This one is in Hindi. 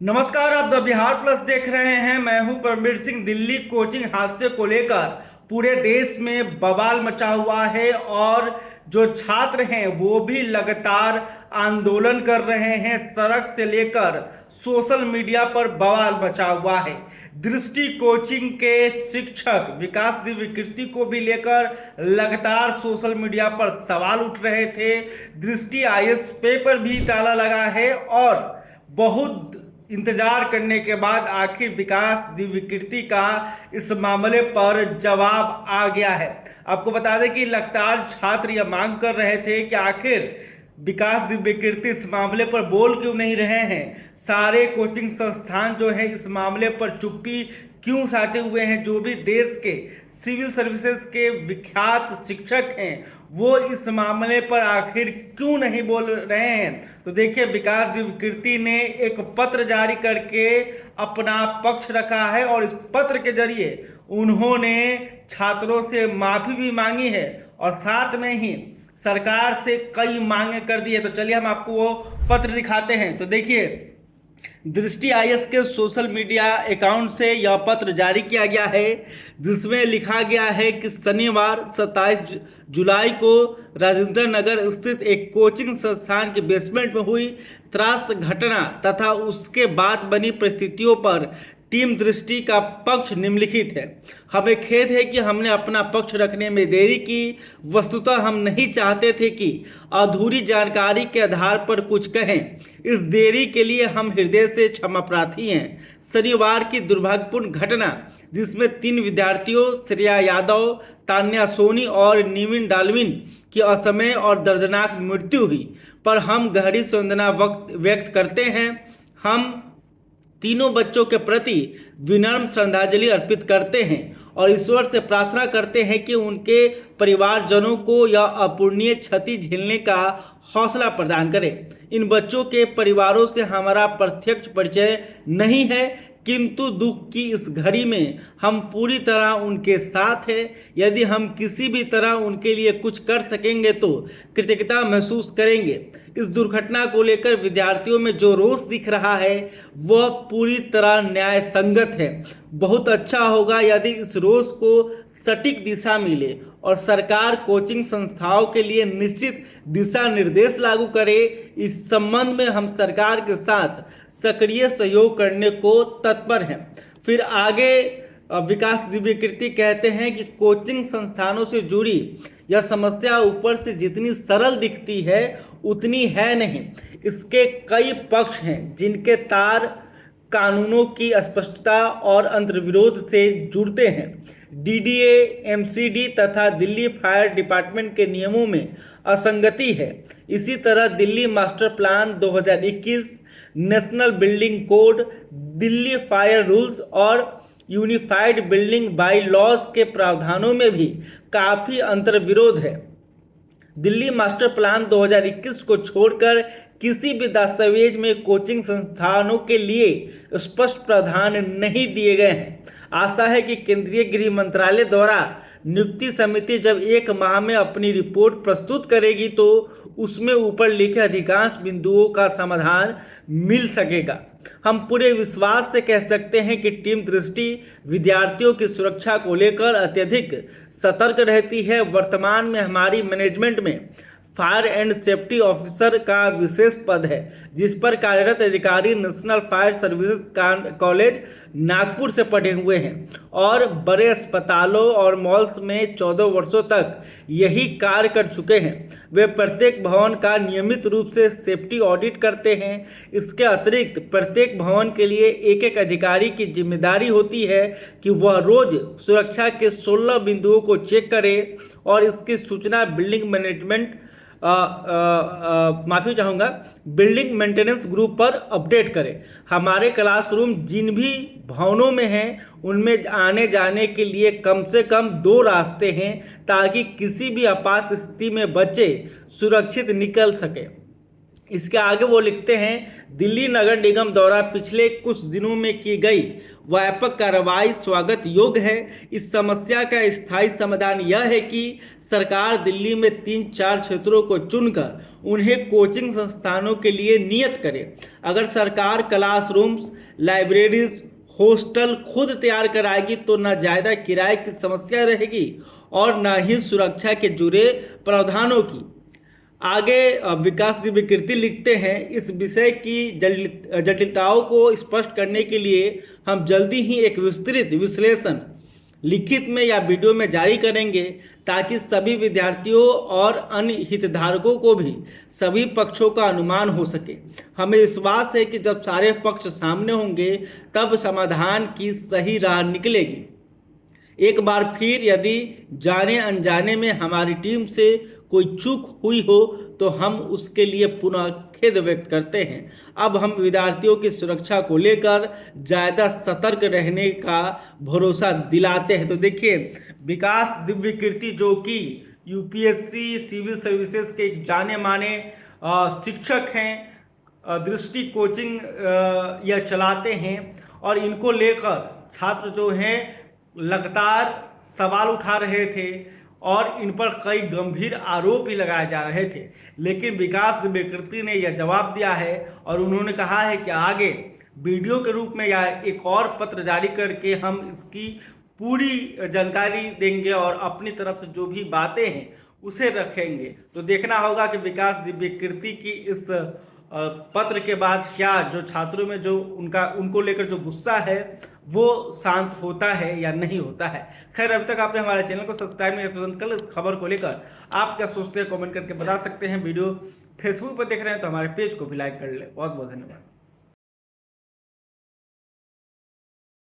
नमस्कार, आप द बिहार प्लस देख रहे हैं। मैं हूं परमवीर सिंह। दिल्ली कोचिंग हादसे को लेकर पूरे देश में बवाल मचा हुआ है और जो छात्र हैं वो भी लगातार आंदोलन कर रहे हैं। सड़क से लेकर सोशल मीडिया पर बवाल मचा हुआ है। दृष्टि कोचिंग के शिक्षक विकास दिव्यकीर्ति को भी लेकर लगातार सोशल मीडिया पर सवाल उठ रहे थे। दृष्टि आईएएस पेपर भी ताला लगा है और बहुत इंतजार करने के बाद आखिर विकास दिव्यकीर्ति का इस मामले पर जवाब आ गया है। आपको बता दें कि लगातार छात्र यह मांग कर रहे थे कि आखिर विकास दिव्यकीर्ति इस मामले पर बोल क्यों नहीं रहे हैं। सारे कोचिंग संस्थान जो है इस मामले पर चुप्पी क्यों साधे हुए हैं। जो भी देश के सिविल सर्विसेज के विख्यात शिक्षक हैं वो इस मामले पर आखिर क्यों नहीं बोल रहे हैं। तो देखिए, विकास दिव्यकीर्ति ने एक पत्र जारी करके अपना पक्ष रखा है और इस पत्र के जरिए उन्होंने छात्रों से माफी भी मांगी है और साथ में ही सरकार से कई मांगे कर दी है। तो चलिए हम आपको वो पत्र दिखाते हैं। तो देखिए, दृष्टि आईएएस के सोशल मीडिया अकाउंट से यह पत्र जारी किया गया है, जिसमें लिखा गया है कि शनिवार 27 जुलाई को राजेंद्र नगर स्थित एक कोचिंग संस्थान के बेसमेंट में हुई त्रासद घटना तथा उसके बाद बनी परिस्थितियों पर टीम दृष्टि का पक्ष निम्नलिखित है। हमें खेद है कि हमने अपना पक्ष रखने में देरी की। वस्तुतः हम नहीं चाहते थे कि अधूरी जानकारी के आधार पर कुछ कहें। इस देरी के लिए हम हृदय से क्षमा प्रार्थी हैं। शनिवार की दुर्भाग्यपूर्ण घटना, जिसमें 3 विद्यार्थियों श्रेया यादव, तान्या सोनी और निविन डाल्विन की असमय और दर्दनाक मृत्यु हुई, पर हम गहरी संवेदना व्यक्त करते हैं। हम तीनों बच्चों के प्रति विनम्र श्रद्धांजलि अर्पित करते हैं और ईश्वर से प्रार्थना करते हैं कि उनके परिवारजनों को यह अपूरणीय क्षति झेलने का हौसला प्रदान करें। इन बच्चों के परिवारों से हमारा प्रत्यक्ष परिचय नहीं है, किंतु दुख की इस घड़ी में हम पूरी तरह उनके साथ हैं। यदि हम किसी भी तरह उनके लिए कुछ कर सकेंगे तो कृतज्ञता महसूस करेंगे। इस दुर्घटना को लेकर विद्यार्थियों में जो रोष दिख रहा है वह पूरी तरह न्याय संगत है। बहुत अच्छा होगा यदि इस रोष को सटीक दिशा मिले और सरकार कोचिंग संस्थाओं के लिए निश्चित दिशा निर्देश लागू करे। इस संबंध में हम सरकार के साथ सक्रिय सहयोग करने को तत्पर हैं। फिर आगे विकास दिव्यकीर्ति कहते हैं कि कोचिंग संस्थानों से जुड़ी यह समस्या ऊपर से जितनी सरल दिखती है उतनी है नहीं। इसके कई पक्ष हैं जिनके तार कानूनों की स्पष्टता और अंतर्विरोध से जुड़ते हैं। डीडीए, एमसीडी तथा दिल्ली फायर डिपार्टमेंट के नियमों में असंगति है। इसी तरह Delhi master plan 2021, national building code, Delhi fire rules और यूनिफाइड बिल्डिंग बाई लॉज के प्रावधानों में भी काफ़ी अंतर्विरोध है। दिल्ली मास्टर प्लान 2021 को छोड़कर किसी भी दस्तावेज में कोचिंग संस्थानों के लिए स्पष्ट प्रावधान नहीं दिए गए हैं। आशा है कि केंद्रीय गृह मंत्रालय द्वारा नियुक्ति समिति जब 1 माह में अपनी रिपोर्ट प्रस्तुत करेगी तो उसमें ऊपर लिखे अधिकांश बिंदुओं का समाधान मिल सकेगा। हम पूरे विश्वास से कह सकते हैं कि टीम दृष्टि विद्यार्थियों की सुरक्षा को लेकर अत्यधिक सतर्क रहती है। वर्तमान में हमारी मैनेजमेंट में फायर एंड सेफ्टी ऑफिसर का विशेष पद है, जिस पर कार्यरत अधिकारी national fire services college Nagpur से पढ़े हुए हैं और बड़े अस्पतालों और मॉल्स में 14 वर्षों तक यही कार्य कर चुके हैं। वे प्रत्येक भवन का नियमित रूप से सेफ्टी ऑडिट करते हैं। इसके अतिरिक्त प्रत्येक भवन के लिए एक अधिकारी की जिम्मेदारी होती है कि वह रोज सुरक्षा के 16 बिंदुओं को चेक करे और इसकी सूचना बिल्डिंग मैनेजमेंट माफ़ी चाहूँगा बिल्डिंग मेंटेनेंस ग्रुप पर अपडेट करें। हमारे क्लासरूम जिन भी भवनों में हैं उनमें आने जाने के लिए कम से कम 2 रास्ते हैं ताकि किसी भी आपात स्थिति में बच्चे सुरक्षित निकल सके। इसके आगे वो लिखते हैं, दिल्ली नगर निगम द्वारा पिछले कुछ दिनों में की गई व्यापक कार्रवाई स्वागत योग्य है। इस समस्या का स्थायी समाधान यह है कि सरकार दिल्ली में 3-4 क्षेत्रों को चुनकर उन्हें कोचिंग संस्थानों के लिए नियत करे। अगर सरकार क्लासरूम्स, लाइब्रेरीज, हॉस्टल खुद तैयार कराएगी तो न ज़्यादा किराए की समस्या रहेगी और न ही सुरक्षा के जुड़े प्रावधानों की। आगे विकास दिव्यकीर्ति लिखते हैं, इस विषय की जटिलताओं को स्पष्ट करने के लिए हम जल्दी ही एक विस्तृत विश्लेषण लिखित में या वीडियो में जारी करेंगे ताकि सभी विद्यार्थियों और अन्य हितधारकों को भी सभी पक्षों का अनुमान हो सके। हमें विश्वास है कि जब सारे पक्ष सामने होंगे तब समाधान की सही राह निकलेगी। एक बार फिर यदि जाने अनजाने में हमारी टीम से कोई चूक हुई हो तो हम उसके लिए पुनः खेद व्यक्त करते हैं। अब हम विद्यार्थियों की सुरक्षा को लेकर ज़्यादा सतर्क रहने का भरोसा दिलाते हैं। तो देखिए, विकास दिव्यकीर्ति जो कि यूपीएससी सिविल सर्विसेज के एक जाने माने शिक्षक हैं, दृष्टि कोचिंग यह चलाते हैं और इनको लेकर छात्र जो हैं लगातार सवाल उठा रहे थे और इन पर कई गंभीर आरोप भी लगाए जा रहे थे। लेकिन विकास दिव्यकीर्ति ने यह जवाब दिया है और उन्होंने कहा है कि आगे वीडियो के रूप में या एक और पत्र जारी करके हम इसकी पूरी जानकारी देंगे और अपनी तरफ से जो भी बातें हैं उसे रखेंगे। तो देखना होगा कि विकास दिव्यकीर्ति की इस पत्र के बाद क्या जो छात्रों में जो उनको लेकर जो गुस्सा है वो शांत होता है या नहीं होता है। खैर, अभी तक आपने हमारे चैनल को सब्सक्राइब नहीं किया तो कल इस खबर को लेकर आप क्या सोचते हैं कमेंट करके बता सकते हैं। वीडियो फेसबुक पर देख रहे हैं तो हमारे पेज को भी लाइक कर लें। बहुत बहुत धन्यवाद।